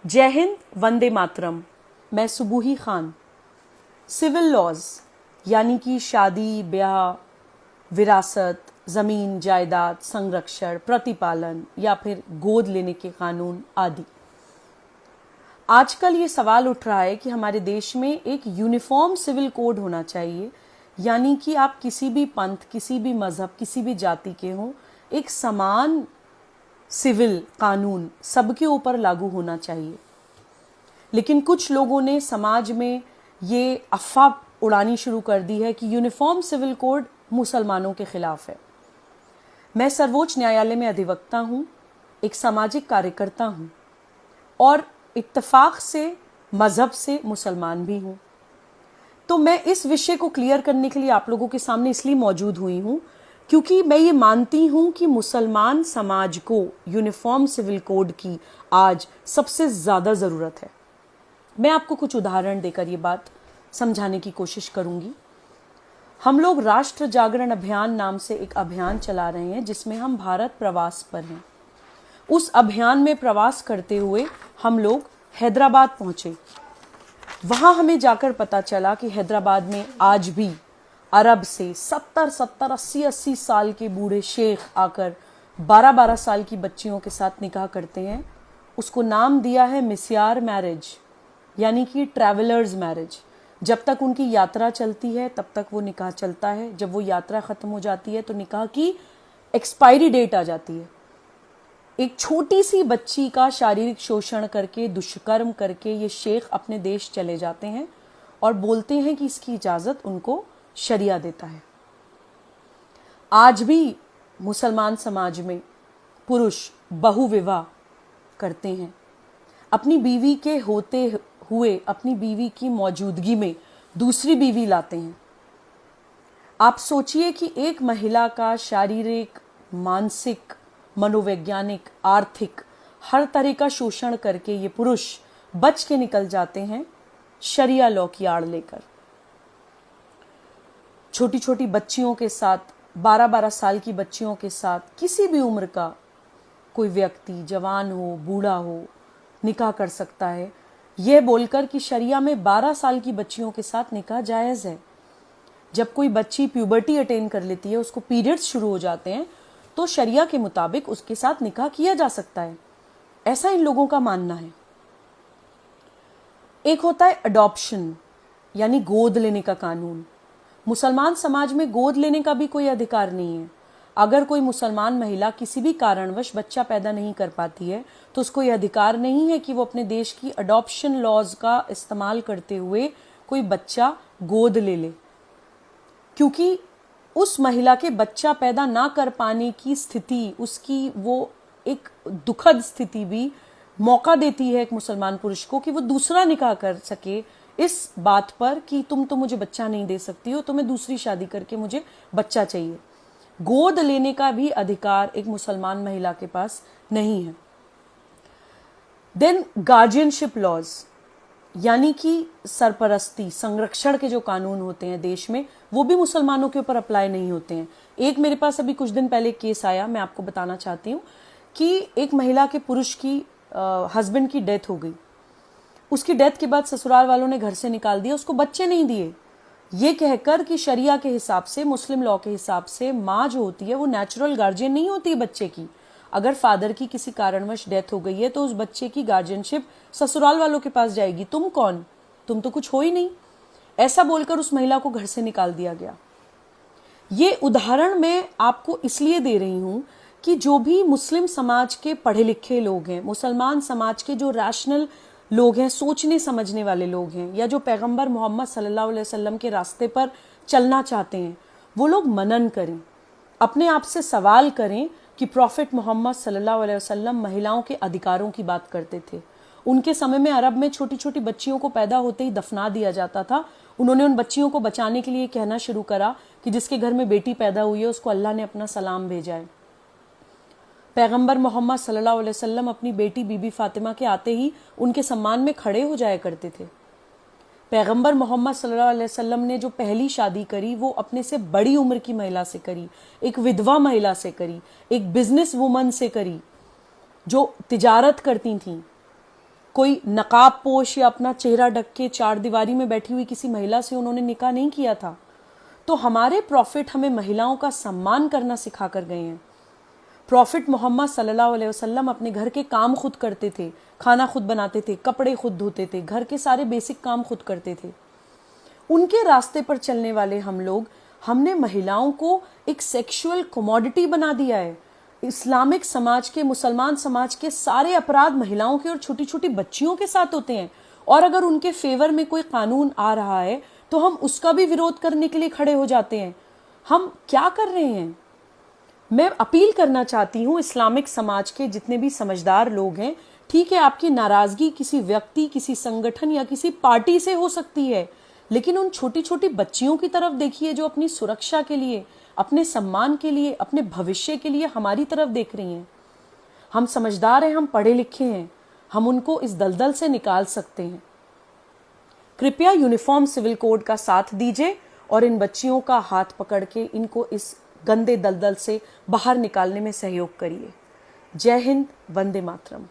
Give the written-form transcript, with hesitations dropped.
जय हिंद, वंदे मातरम। मैं सुबूही Khan. Civil laws यानी कि शादी, ब्याह, विरासत, ज़मीन जायदाद, संरक्षण, प्रतिपालन या फिर गोद लेने के कानून आदि। आजकल ये सवाल उठ रहा है कि हमारे देश में एक यूनिफॉर्म सिविल कोड होना चाहिए, यानी कि आप किसी भी पंथ, किसी भी मजहब, किसी भी जाति के हों, एक समान सिविल कानून सबके ऊपर लागू होना चाहिए। लेकिन कुछ लोगों ने समाज में ये अफवाह उड़ानी शुरू कर दी है कि यूनिफॉर्म सिविल कोड मुसलमानों के खिलाफ है। मैं सर्वोच्च न्यायालय में अधिवक्ता हूँ, एक सामाजिक कार्यकर्ता हूँ और इत्तेफाक से मजहब से मुसलमान भी हूँ। तो मैं इस विषय को क्लियर करने के लिए आप लोगों के सामने इसलिए मौजूद हुई हूँ क्योंकि मैं ये मानती हूँ कि मुसलमान समाज को यूनिफॉर्म सिविल कोड की आज सबसे ज़्यादा ज़रूरत है। मैं आपको कुछ उदाहरण देकर ये बात समझाने की कोशिश करूँगी। हम लोग राष्ट्र जागरण अभियान नाम से एक अभियान चला रहे हैं जिसमें हम भारत प्रवास पर हैं। उस अभियान में प्रवास करते हुए हम लोग हैदराबाद पहुँचे। वहाँ हमें जाकर पता चला कि हैदराबाद में आज भी अरब से 70-70, 80-80 साल के बूढ़े शेख आकर 12-12 साल की बच्चियों के साथ निकाह करते हैं। उसको नाम दिया है मिस्यार मैरिज, यानी कि ट्रैवलर्स मैरिज। जब तक उनकी यात्रा चलती है तब तक वो निकाह चलता है। जब वो यात्रा ख़त्म हो जाती है तो निकाह की एक्सपायरी डेट आ जाती है। एक छोटी सी बच्ची का शारीरिक शोषण करके, दुष्कर्म करके ये शेख अपने देश चले जाते हैं और बोलते हैं कि इसकी इजाज़त उनको शरिया देता है। आज भी मुसलमान समाज में पुरुष बहुविवाह करते हैं। अपनी बीवी के होते हुए अपनी बीवी की मौजूदगी में दूसरी बीवी लाते हैं। आप सोचिए कि एक महिला का शारीरिक, मानसिक, मनोवैज्ञानिक, आर्थिक हर तरह का शोषण करके ये पुरुष बच के निकल जाते हैं शरिया लॉ की आड़ लेकर। छोटी छोटी बच्चियों के साथ, 12-12 साल की बच्चियों के साथ किसी भी उम्र का कोई व्यक्ति, जवान हो, बूढ़ा हो, निकाह कर सकता है, यह बोलकर कि शरिया में 12 साल की बच्चियों के साथ निकाह जायज़ है। जब कोई बच्ची प्यूबर्टी अटेन कर लेती है, उसको पीरियड्स शुरू हो जाते हैं, तो शरिया के मुताबिक उसके साथ निकाह किया जा सकता है। ऐसा इन लोगों का मानना है। एक होता है अडॉप्शन, यानी गोद लेने का कानून। मुसलमान समाज में गोद लेने का भी कोई अधिकार नहीं है। अगर कोई मुसलमान महिला किसी भी कारणवश बच्चा पैदा नहीं कर पाती है तो उसको यह अधिकार नहीं है कि वो अपने देश की अडॉप्शन लॉज का इस्तेमाल करते हुए कोई बच्चा गोद ले ले, क्योंकि उस महिला के बच्चा पैदा ना कर पाने की स्थिति, उसकी वो एक दुखद स्थिति भी मौका देती है एक मुसलमान पुरुष को कि वो दूसरा निकाह कर सके इस बात पर कि तुम तो मुझे बच्चा नहीं दे सकती हो, तो मैं दूसरी शादी करके मुझे बच्चा चाहिए। गोद लेने का भी अधिकार एक मुसलमान महिला के पास नहीं है। देन गार्जियनशिप लॉज, यानी कि सरपरस्ती, संरक्षण के जो कानून होते हैं देश में, वो भी मुसलमानों के ऊपर अप्लाई नहीं होते हैं। एक मेरे पास अभी कुछ दिन पहले केस आया, मैं आपको बताना चाहती हूँ कि एक महिला के पुरुष की हस्बैंड की डेथ हो गई। उसकी डेथ के बाद ससुराल वालों ने घर से निकाल दिया, उसको बच्चे नहीं दिए, ये कहकर कि शरिया के हिसाब से, मुस्लिम लॉ के हिसाब से माँ जो होती है वो नेचुरल गार्जियन नहीं होती है बच्चे की। अगर फादर की किसी कारणवश डेथ हो गई है तो उस बच्चे की गार्जियनशिप ससुराल वालों के पास जाएगी। तुम कौन, तुम तो कुछ हो ही नहीं, ऐसा बोलकर उस महिला को घर से निकाल दिया गया। ये उदाहरण मैं आपको इसलिए दे रही हूँ कि जो भी मुस्लिम समाज के पढ़े लिखे लोग हैं, मुसलमान समाज के जो रैशनल लोग हैं, सोचने समझने वाले लोग हैं, या जो पैगंबर मोहम्मद सल्लल्लाहु अलैहि वसल्लम के रास्ते पर चलना चाहते हैं, वो लोग मनन करें, अपने आप से सवाल करें कि प्रॉफिट मोहम्मद सल्लल्लाहु अलैहि वसल्लम महिलाओं के अधिकारों की बात करते थे। उनके समय में अरब में छोटी छोटी बच्चियों को पैदा होते ही दफना दिया जाता था। उन्होंने उन बच्चियों को बचाने के लिए कहना शुरू करा कि जिसके घर में बेटी पैदा हुई है उसको अल्लाह ने अपना सलाम भेजा है। पैगंबर मोहम्मद सल्लल्लाहु अलैहि वसल्लम अपनी बेटी बीबी फातिमा के आते ही उनके सम्मान में खड़े हो जाया करते थे। पैगंबर मोहम्मद सल्लल्लाहु अलैहि वसल्लम ने जो पहली शादी करी वो अपने से बड़ी उम्र की महिला से करी, एक विधवा महिला से करी, एक बिजनेस वुमन से करी जो तिजारत करती थीं। कोई नकाब पोश या अपना चेहरा ढक के चार दीवारी में बैठी हुई किसी महिला से उन्होंने निकाह नहीं किया था। तो हमारे प्रॉफिट हमें महिलाओं का सम्मान करना सिखा कर गए हैं। प्रॉफिट मोहम्मद सल्लल्लाहु अलैहि वसल्लम अपने घर के काम खुद करते थे, खाना खुद बनाते थे, कपड़े खुद धोते थे, घर के सारे बेसिक काम खुद करते थे। उनके रास्ते पर चलने वाले हम लोग, हमने महिलाओं को एक सेक्सुअल कमोडिटी बना दिया है। इस्लामिक समाज के, मुसलमान समाज के सारे अपराध महिलाओं के और छोटी छोटी बच्चियों के साथ होते हैं, और अगर उनके फेवर में कोई कानून आ रहा है तो हम उसका भी विरोध करने के लिए खड़े हो जाते हैं। हम क्या कर रहे हैं? मैं अपील करना चाहती हूँ इस्लामिक समाज के जितने भी समझदार लोग हैं, ठीक है आपकी नाराजगी किसी व्यक्ति, किसी संगठन या किसी पार्टी से हो सकती है, लेकिन उन छोटी छोटी बच्चियों की तरफ देखिए जो अपनी सुरक्षा के लिए, अपने सम्मान के लिए, अपने भविष्य के लिए हमारी तरफ देख रही हैं। हम समझदार हैं, हम पढ़े लिखे हैं, हम उनको इस दलदल से निकाल सकते हैं। कृपया यूनिफॉर्म सिविल कोड का साथ दीजिए और इन बच्चियों का हाथ पकड़ के इनको इस गंदे दलदल से बाहर निकालने में सहयोग करिए। जय हिंद, वंदे मातरम।